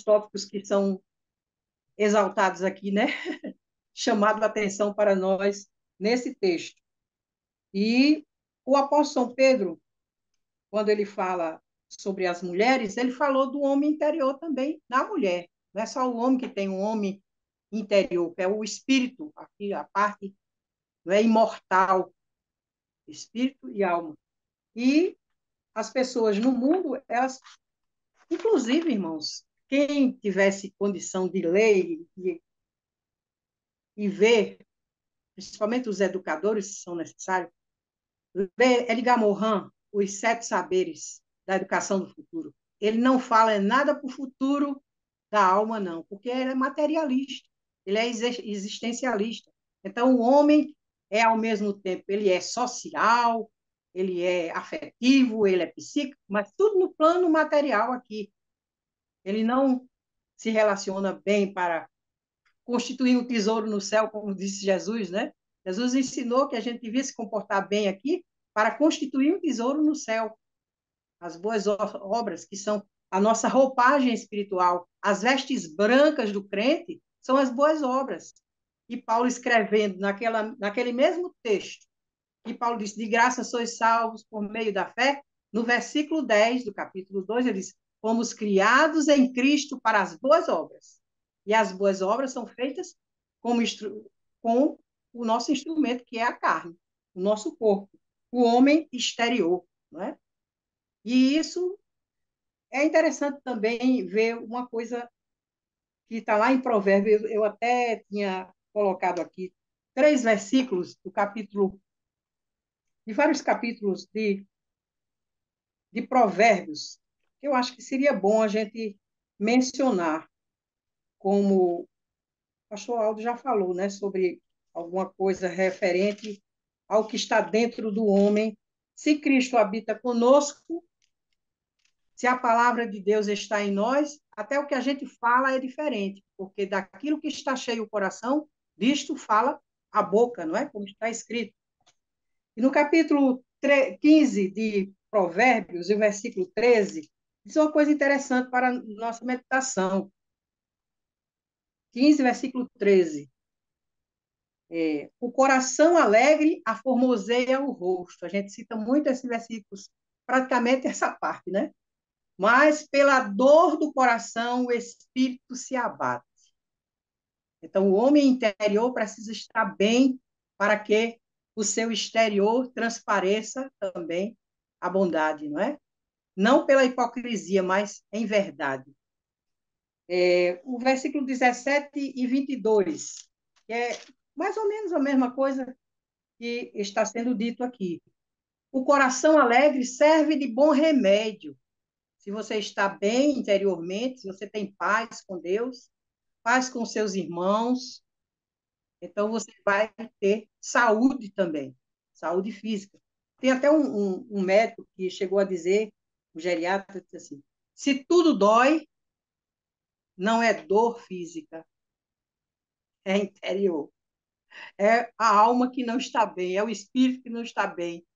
tópicos que são exaltados aqui, né? Chamado a atenção para nós nesse texto. E o apóstolo São Pedro, quando ele fala sobre as mulheres, ele falou do homem interior também na mulher. Não é só o homem que tem um homem interior, que é o espírito, aqui a parte não é imortal, espírito e alma. E as pessoas no mundo, elas, inclusive, irmãos, quem tivesse condição de ler e ver, principalmente os educadores, que são necessários, ler Edgar Morin, Os Sete Saberes da Educação do Futuro. Ele não fala nada para o futuro da alma, não, porque ele é materialista, ele é existencialista. Então, o homem é, ao mesmo tempo, ele é social, ele é afetivo, ele é psíquico, mas tudo no plano material aqui. Ele não se relaciona bem para constituir um tesouro no céu, como disse Jesus, né? Jesus ensinou que a gente devia se comportar bem aqui para constituir um tesouro no céu. As boas obras, que são a nossa roupagem espiritual, as vestes brancas do crente, são as boas obras. E Paulo escrevendo naquele mesmo texto, que Paulo disse, de graça sois salvos por meio da fé, no versículo 10 do capítulo 2, ele diz, fomos criados em Cristo para as boas obras. E as boas obras são feitas com o nosso instrumento, que é a carne, o nosso corpo, o homem exterior, não é? E isso é interessante também ver uma coisa que está lá em Provérbios, eu até tinha colocado aqui 3 versículos do capítulo, de vários capítulos de Provérbios, que eu acho que seria bom a gente mencionar, como o pastor Aldo já falou, né, sobre alguma coisa referente ao que está dentro do homem. Se Cristo habita conosco, se a palavra de Deus está em nós, até o que a gente fala é diferente, porque daquilo que está cheio o coração, disto fala a boca, não é? Como está escrito. E no capítulo 15 de Provérbios, e o versículo 13, diz uma coisa interessante para a nossa meditação. 15, versículo 13. O coração alegre aformoseia o rosto. A gente cita muito esses versículos, praticamente essa parte, né? Mas pela dor do coração o espírito se abate. Então, o homem interior precisa estar bem para que o seu exterior transpareça também a bondade, não é? Não pela hipocrisia, mas em verdade. O versículo 17 e 22, que é mais ou menos a mesma coisa que está sendo dito aqui. O coração alegre serve de bom remédio. Se você está bem interiormente, se você tem paz com Deus, paz com seus irmãos, então você vai ter saúde também, saúde física. Tem até um médico que chegou a dizer, o geriatra, disse assim, se tudo dói, não é dor física, é interior. É a alma que não está bem, é o espírito que não está bem.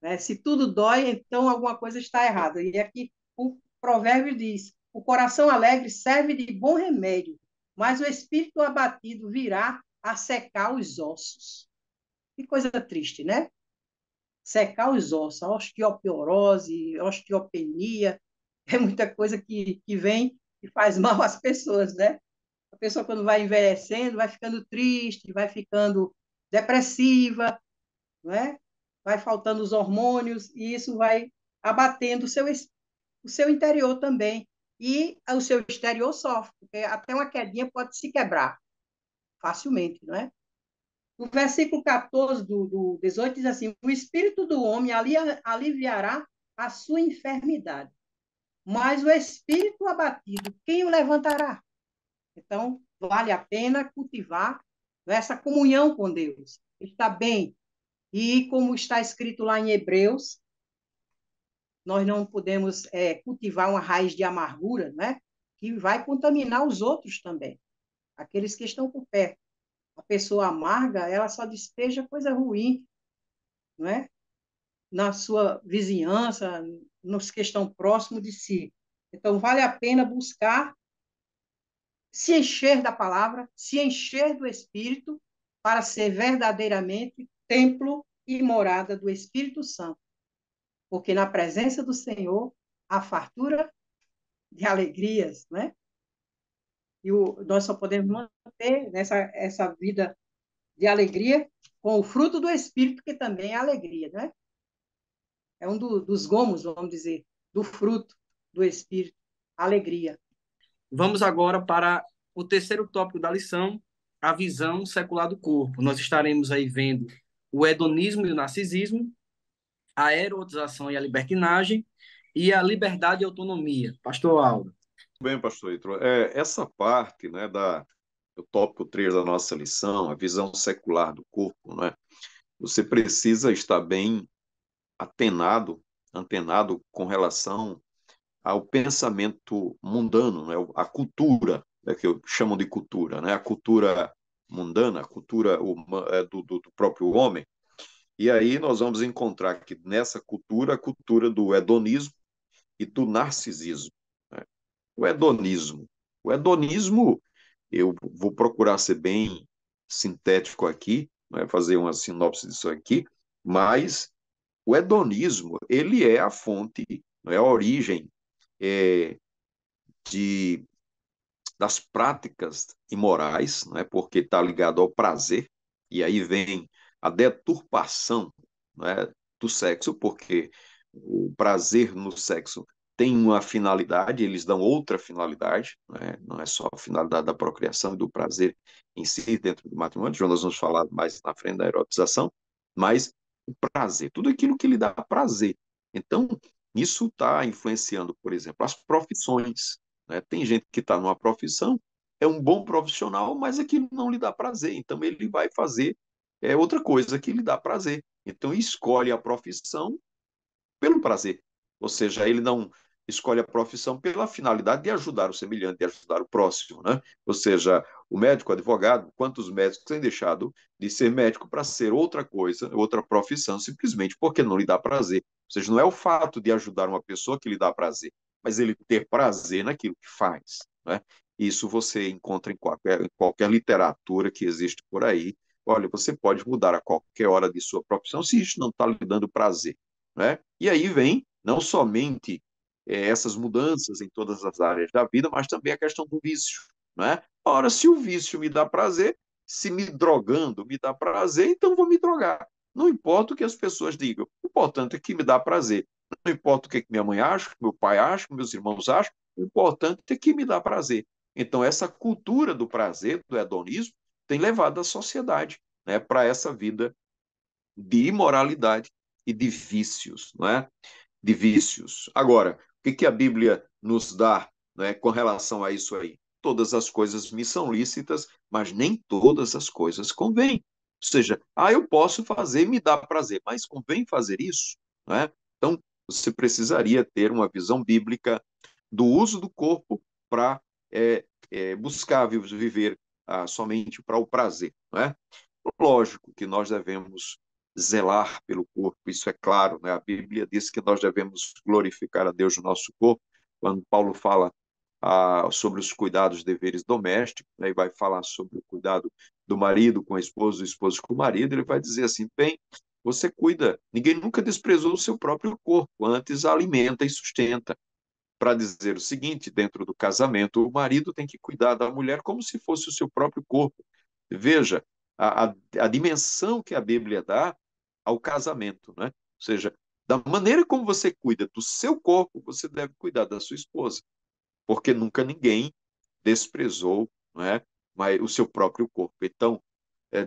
né? Se tudo dói, então alguma coisa está errada. E aqui o provérbio diz: o coração alegre serve de bom remédio, mas o espírito abatido virá a secar os ossos. Que coisa triste, né? Secar os ossos, a osteoporose, osteopenia, é muita coisa que vem e faz mal às pessoas, né? A pessoa, quando vai envelhecendo, vai ficando triste, vai ficando depressiva, não é? Vai faltando os hormônios, e isso vai abatendo o seu interior também. E o seu exterior sofre, porque até uma quedinha pode se quebrar facilmente, não é? No versículo 14 do 18 diz assim: o espírito do homem aliviará a sua enfermidade, mas o espírito abatido, quem o levantará? Então, vale a pena cultivar essa comunhão com Deus. Está bem. E como está escrito lá em Hebreus, nós não podemos cultivar uma raiz de amargura, né? Que vai contaminar os outros também, aqueles que estão por perto. A pessoa amarga, ela só despeja coisa ruim, não é? Na sua vizinhança, nos que estão próximos de si. Então, vale a pena buscar se encher da palavra, se encher do Espírito, para ser verdadeiramente templo e morada do Espírito Santo. Porque na presença do Senhor há fartura de alegrias, né? E nós só podemos manter essa vida de alegria com o fruto do Espírito, que também é alegria, né? É um dos gomos, vamos dizer, do fruto do Espírito, alegria. Vamos agora para o terceiro tópico da lição, a visão secular do corpo. Nós estaremos aí vendo o hedonismo e o narcisismo, a erotização e a libertinagem e a liberdade e autonomia. Pastor Aldo. Bem, pastor Heitor, essa parte, né, do tópico 3 da nossa lição, a visão secular do corpo, né, você precisa estar bem antenado com relação ao pensamento mundano, né, a cultura, né, que eu chamo de cultura, né, a cultura mundana, a cultura do próprio homem. E aí nós vamos encontrar que nessa cultura, a cultura do hedonismo e do narcisismo, né? O hedonismo. O hedonismo, eu vou procurar ser bem sintético aqui, né, fazer uma sinopse disso aqui, mas o hedonismo, ele é a fonte, é a origem é, de, das práticas imorais, né, porque está ligado ao prazer, e aí vem a deturpação, né, do sexo, porque o prazer no sexo tem uma finalidade, eles dão outra finalidade, né? Não é só a finalidade da procriação e do prazer em si dentro do matrimônio, já nós vamos falar mais na frente da erotização, mas o prazer, tudo aquilo que lhe dá prazer. Então, isso está influenciando, por exemplo, as profissões, né? Tem gente que está numa profissão, é um bom profissional, mas aquilo não lhe dá prazer, então ele vai fazer outra coisa que lhe dá prazer. Então, escolhe a profissão pelo prazer. Ou seja, ele não escolhe a profissão pela finalidade de ajudar o semelhante, de ajudar o próximo, né? Ou seja, o médico, o advogado, quantos médicos têm deixado de ser médico para ser outra coisa, outra profissão, simplesmente porque não lhe dá prazer. Ou seja, não é o fato de ajudar uma pessoa que lhe dá prazer, mas ele ter prazer naquilo que faz, né? Isso você encontra em qualquer literatura que existe por aí. Olha, você pode mudar a qualquer hora de sua profissão se isso não está lhe dando prazer, né? E aí vem não somente essas mudanças em todas as áreas da vida, mas também a questão do vício, né? Ora, se o vício me dá prazer, se me drogando me dá prazer, então vou me drogar. Não importa o que as pessoas digam, o importante é que me dá prazer. Não importa o que minha mãe acha, o que meu pai acha, o que meus irmãos acham, o importante é que me dá prazer. Então, essa cultura do prazer, do hedonismo, tem levado a sociedade, né, para essa vida de imoralidade e de vícios, não é? De vícios. Agora, o que a Bíblia nos dá, né, com relação a isso aí? Todas as coisas me são lícitas, mas nem todas as coisas convêm. Ou seja, eu posso fazer, me dá prazer, mas convém fazer isso, né? Então, você precisaria ter uma visão bíblica do uso do corpo para buscar viver somente para o prazer, não é? Lógico que nós devemos zelar pelo corpo, isso é claro, né? A Bíblia diz que nós devemos glorificar a Deus no nosso corpo. Quando Paulo fala sobre os cuidados, deveres domésticos, né, e vai falar sobre o cuidado do marido com a esposa, do esposo com o marido, ele vai dizer assim, bem, você cuida, ninguém nunca desprezou o seu próprio corpo, antes alimenta e sustenta. Para dizer o seguinte, dentro do casamento, o marido tem que cuidar da mulher como se fosse o seu próprio corpo. Veja a dimensão que a Bíblia dá ao casamento, né? Ou seja, da maneira como você cuida do seu corpo, você deve cuidar da sua esposa, porque nunca ninguém desprezou, não é, mas o seu próprio corpo. Então,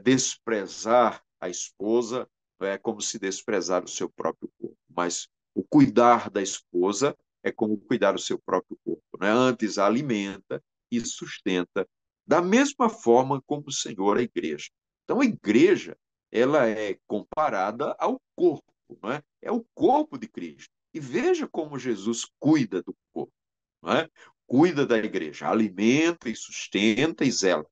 desprezar a esposa é como se desprezar o seu próprio corpo. Mas o cuidar da esposa é como cuidar do seu próprio corpo. Né? Antes alimenta e sustenta, da mesma forma como o Senhor a igreja. Então, a igreja ela é comparada ao corpo, não é? É o corpo de Cristo. E veja como Jesus cuida do corpo. Não é? Cuida da igreja, alimenta e sustenta e zela.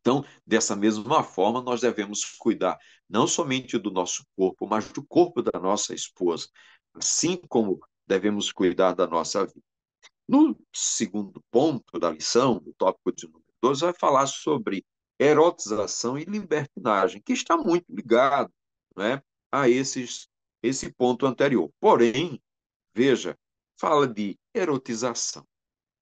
Então, dessa mesma forma, nós devemos cuidar não somente do nosso corpo, mas do corpo da nossa esposa, assim como devemos cuidar da nossa vida. No segundo ponto da lição, no tópico de número 12, vai falar sobre erotização e libertinagem, que está muito ligado, né, a esse ponto anterior. Porém, veja, fala de erotização.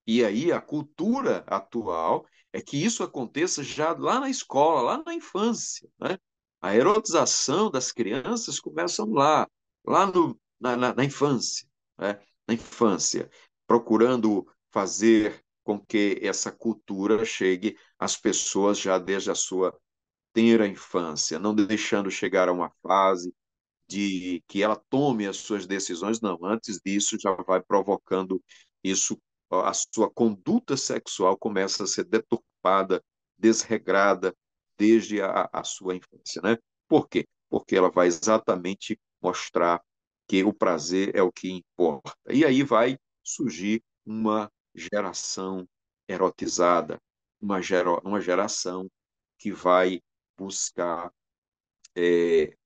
E aí a cultura atual é que isso aconteça já lá na escola, lá na infância, né? A erotização das crianças começa lá na infância, né? Na infância, procurando fazer com que essa cultura chegue às pessoas já desde a sua tenra infância, não deixando chegar a uma fase de que ela tome as suas decisões, não. Antes disso, já vai provocando isso, a sua conduta sexual começa a ser deturpada, desregrada desde a sua infância, né? Por quê? Porque ela vai exatamente mostrar que o prazer é o que importa. E aí vai surgir uma geração erotizada, uma geração que vai buscar é,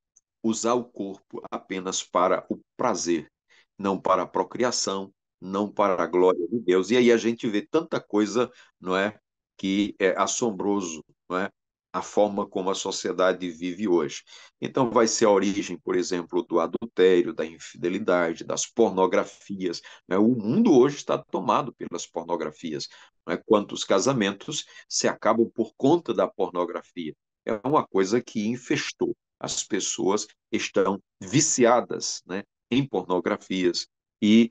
usar o corpo apenas para o prazer, não para a procriação, não para a glória de Deus. E aí a gente vê tanta coisa, não é, que é assombroso, não é? A forma como a sociedade vive hoje. Então, vai ser a origem, por exemplo, do adultério, da infidelidade, das pornografias. Né? O mundo hoje está tomado pelas pornografias. Né? Quantos casamentos se acabam por conta da pornografia? É uma coisa que infestou. As pessoas estão viciadas, né, em pornografias e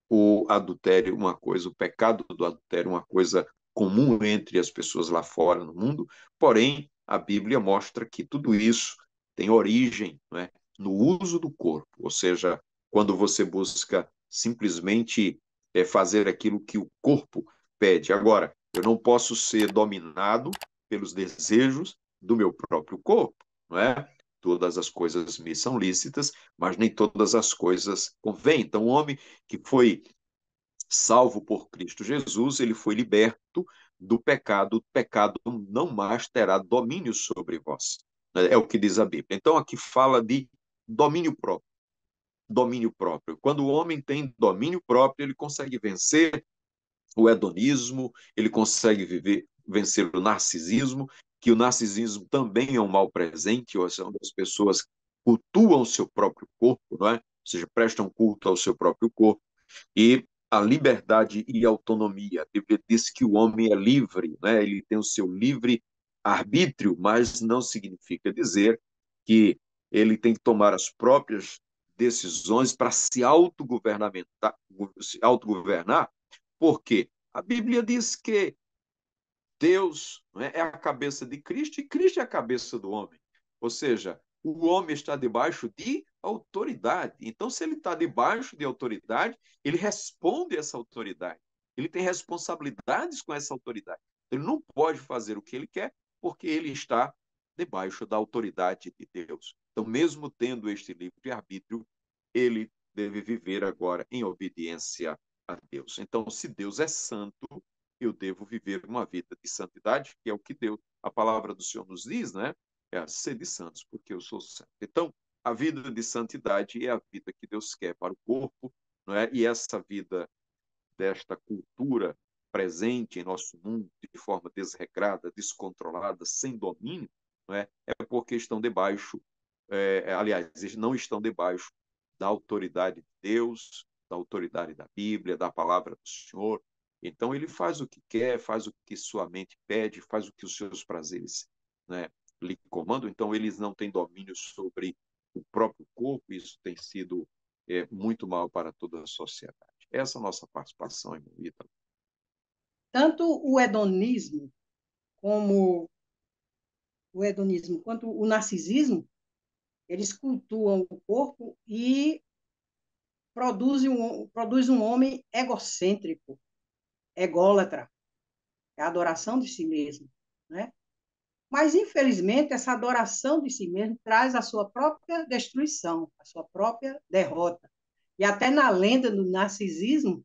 o adultério, uma coisa, o pecado do adultério, uma coisa comum entre as pessoas lá fora no mundo, porém, a Bíblia mostra que tudo isso tem origem, né, no uso do corpo, ou seja, quando você busca simplesmente fazer aquilo que o corpo pede. Agora, eu não posso ser dominado pelos desejos do meu próprio corpo, não é? Todas as coisas me são lícitas, mas nem todas as coisas convêm. Então, o homem que foi salvo por Cristo Jesus, ele foi liberto do pecado. O pecado não mais terá domínio sobre vós. É o que diz a Bíblia. Então, aqui fala de domínio próprio. Domínio próprio. Quando o homem tem domínio próprio, ele consegue vencer o hedonismo, ele consegue vencer o narcisismo, que o narcisismo também é um mal presente, ou seja, as pessoas cultuam o seu próprio corpo, não é? Ou seja, prestam culto ao seu próprio corpo, e a liberdade e a autonomia. A Bíblia diz que o homem é livre, né? Ele tem o seu livre arbítrio, mas não significa dizer que ele tem que tomar as próprias decisões para se autogovernar, por quê? A Bíblia diz que Deus, né, é a cabeça de Cristo e Cristo é a cabeça do homem. Ou seja, o homem está debaixo de autoridade. Então, se ele está debaixo de autoridade, ele responde a essa autoridade. Ele tem responsabilidades com essa autoridade. Ele não pode fazer o que ele quer, porque ele está debaixo da autoridade de Deus. Então, mesmo tendo este livre-arbítrio, ele deve viver agora em obediência a Deus. Então, se Deus é santo, eu devo viver uma vida de santidade, que é o que Deus, a palavra do Senhor nos diz, né? É ser de santos, porque eu sou santo. Então, a vida de santidade é a vida que Deus quer para o corpo, não é? E essa vida desta cultura presente em nosso mundo de forma desregrada, descontrolada, sem domínio, não é? É porque estão debaixo, aliás, eles não estão debaixo da autoridade de Deus, da autoridade da Bíblia, da palavra do Senhor. Então ele faz o que quer, faz o que sua mente pede, faz o que os seus prazeres, né, lhe comandam. Então eles não têm domínio sobre o próprio corpo. Isso tem sido muito mal para toda a sociedade. Essa é a nossa participação, irmão Ítalo. Tanto como o hedonismo quanto o narcisismo, eles cultuam o corpo e produzem um homem egocêntrico, ególatra, é a adoração de si mesmo, né? Mas, infelizmente, essa adoração de si mesmo traz a sua própria destruição, a sua própria derrota. E até na lenda do narcisismo,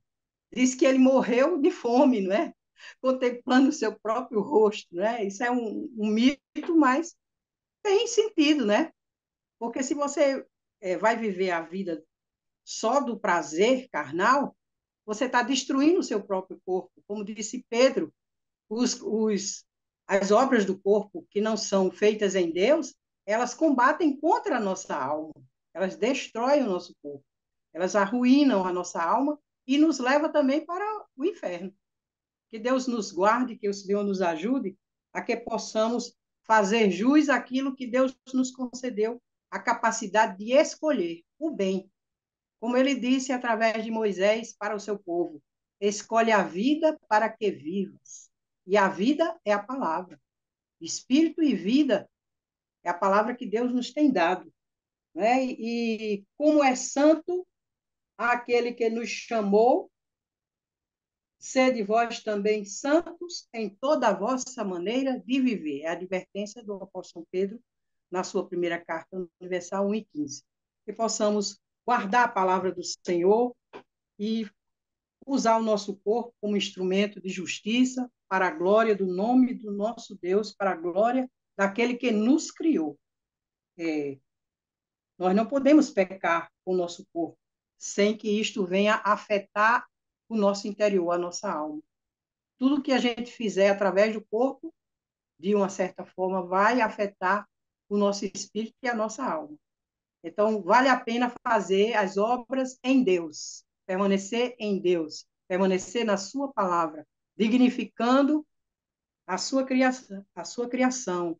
diz que ele morreu de fome, não é? Contemplando o seu próprio rosto, né? Isso é um mito, mas tem sentido, né? Porque se você vai viver a vida só do prazer carnal, você está destruindo o seu próprio corpo. Como disse Pedro, os, os, as obras do corpo que não são feitas em Deus, elas combatem contra a nossa alma, elas destroem o nosso corpo, elas arruinam a nossa alma e nos levam também para o inferno. Que Deus nos guarde, que o Senhor nos ajude a que possamos fazer jus àquilo que Deus nos concedeu, a capacidade de escolher o bem. Como ele disse através de Moisés para o seu povo: escolhe a vida para que vivas. E a vida é a palavra. Espírito e vida é a palavra que Deus nos tem dado. Né? E como é santo aquele que nos chamou, sede vós também santos em toda a vossa maneira de viver. É a advertência do apóstolo Pedro na sua primeira carta universal 1:15. Que possamos guardar a palavra do Senhor e usar o nosso corpo como instrumento de justiça para a glória do nome do nosso Deus, para a glória daquele que nos criou. Nós não podemos pecar com o nosso corpo sem que isto venha afetar o nosso interior, a nossa alma. Tudo que a gente fizer através do corpo, de uma certa forma, vai afetar o nosso espírito e a nossa alma. Então, vale a pena fazer as obras em Deus, permanecer em Deus, permanecer na sua palavra, dignificando a sua criação,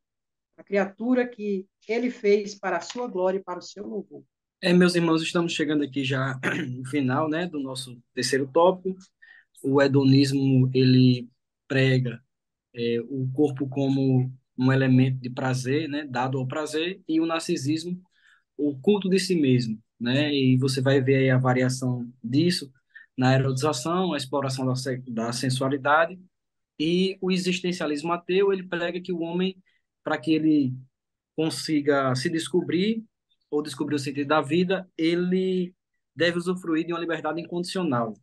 a criatura que ele fez para a sua glória e para o seu louvor. Meus irmãos, estamos chegando aqui já no final, né, do nosso terceiro tópico. O hedonismo, ele prega o corpo como um elemento de prazer, né, dado ao prazer, e o narcisismo, o culto de si mesmo, né? E você vai ver aí a variação disso na erotização, a exploração da sensualidade, e o existencialismo ateu, ele prega que o homem, para que ele consiga se descobrir ou descobrir o sentido da vida, ele deve usufruir de uma liberdade incondicional,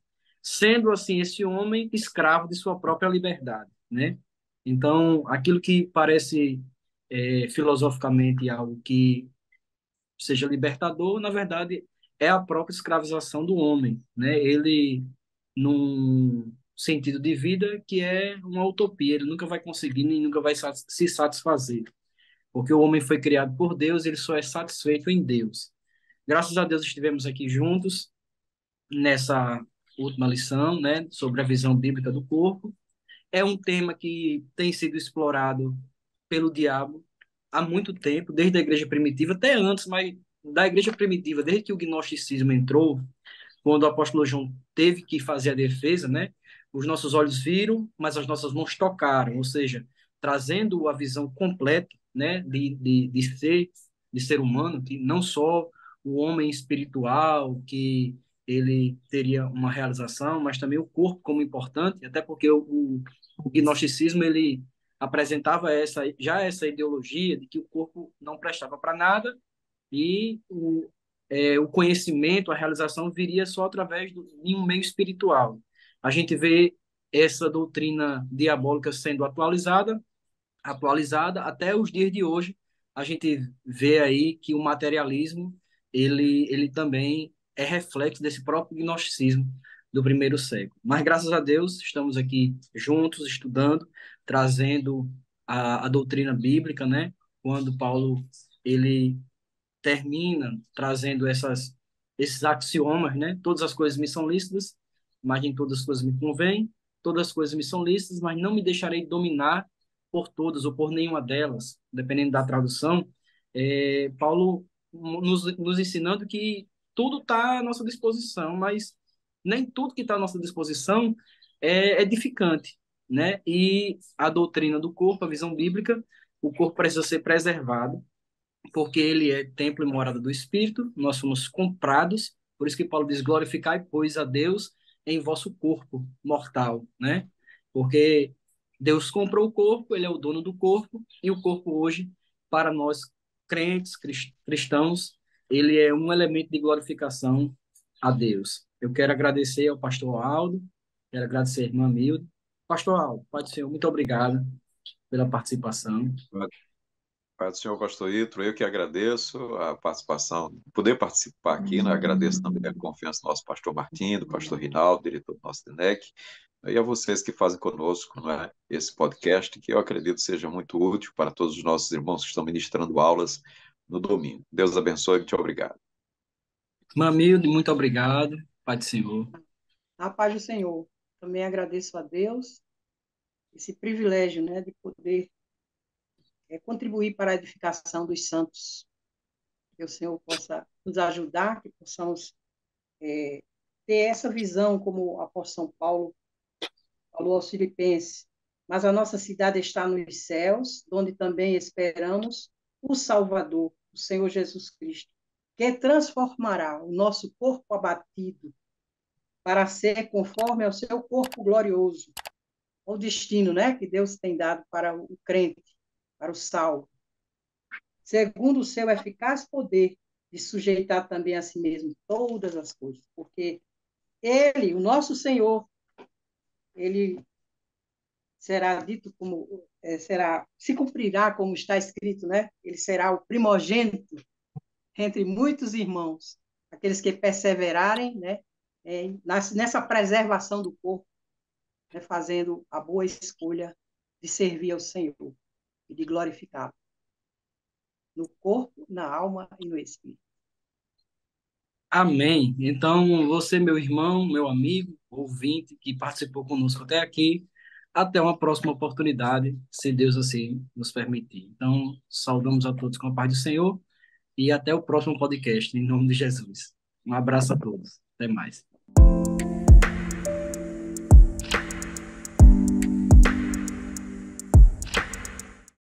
sendo assim esse homem escravo de sua própria liberdade, né? Então, aquilo que parece filosoficamente algo que seja libertador, na verdade, é a própria escravização do homem, né? Ele, num sentido de vida que é uma utopia, ele nunca vai conseguir nem nunca vai se satisfazer, porque o homem foi criado por Deus, ele só é satisfeito em Deus. Graças a Deus estivemos aqui juntos nessa última lição, né, sobre a visão bíblica do corpo. É um tema que tem sido explorado pelo diabo há muito tempo, desde a igreja primitiva, até antes, mas da igreja primitiva, desde que o gnosticismo entrou, quando o apóstolo João teve que fazer a defesa, né? Os nossos olhos viram, mas as nossas mãos tocaram, ou seja, trazendo a visão completa, né, de ser humano, que não só o homem espiritual, que ele teria uma realização, mas também o corpo como importante, até porque o gnosticismo ele apresentava essa ideologia de que o corpo não prestava para nada e o conhecimento, a realização viria só através de um meio espiritual. A gente vê essa doutrina diabólica sendo atualizada até os dias de hoje, a gente vê aí que o materialismo, ele também é reflexo desse próprio gnosticismo do primeiro século. Mas, graças a Deus, estamos aqui juntos, estudando, trazendo a doutrina bíblica, né? Quando Paulo, ele termina trazendo esses axiomas, né? Todas as coisas me são lícitas, mas nem todas as coisas me convêm. Todas as coisas me são lícitas, mas não me deixarei dominar por todas ou por nenhuma delas, dependendo da tradução. Paulo nos ensinando que tudo está à nossa disposição, mas nem tudo que está à nossa disposição é edificante, né? E a doutrina do corpo, a visão bíblica, o corpo precisa ser preservado porque ele é templo e morada do Espírito, nós somos comprados, por isso que Paulo diz, glorificai, pois, a Deus em vosso corpo mortal, né? Porque Deus comprou o corpo, ele é o dono do corpo, e o corpo hoje, para nós crentes, cristãos, ele é um elemento de glorificação a Deus. Eu quero agradecer ao pastor Aldo, quero agradecer à irmã Milde. Pastor Aldo, Pai do Senhor, muito obrigado pela participação. Pai do Senhor, pastor Ítalo, eu que agradeço a participação, poder participar aqui, né? Agradeço também a confiança do nosso pastor Martim, do pastor Rinaldo, diretor do nosso DENEC, e a vocês que fazem conosco, não é, esse podcast, que eu acredito seja muito útil para todos os nossos irmãos que estão ministrando aulas no domingo. Deus abençoe e muito obrigado. Irmã Milde, muito obrigado. Pai do Senhor. Na paz do Senhor. Também agradeço a Deus esse privilégio, né, de poder contribuir para a edificação dos santos. Que o Senhor possa nos ajudar, que possamos ter essa visão, como o apóstolo São Paulo falou aos Filipenses. Mas a nossa cidade está nos céus, onde também esperamos o Salvador, o Senhor Jesus Cristo, que transformará o nosso corpo abatido para ser conforme ao seu corpo glorioso, o destino, né, que Deus tem dado para o crente, para o salvo, segundo o seu eficaz poder de sujeitar também a si mesmo todas as coisas, porque ele, o nosso Senhor, ele será dito como se cumprirá como está escrito, né? Ele será o primogênito entre muitos irmãos, aqueles que perseverarem, né, nessa preservação do corpo, né, fazendo a boa escolha de servir ao Senhor e de glorificá-lo no corpo, na alma e no espírito. Amém. Então, você, meu irmão, meu amigo, ouvinte, que participou conosco até aqui, até uma próxima oportunidade, se Deus assim nos permitir. Então, saudamos a todos com a paz do Senhor e até o próximo podcast, em nome de Jesus. Um abraço a todos. Até mais.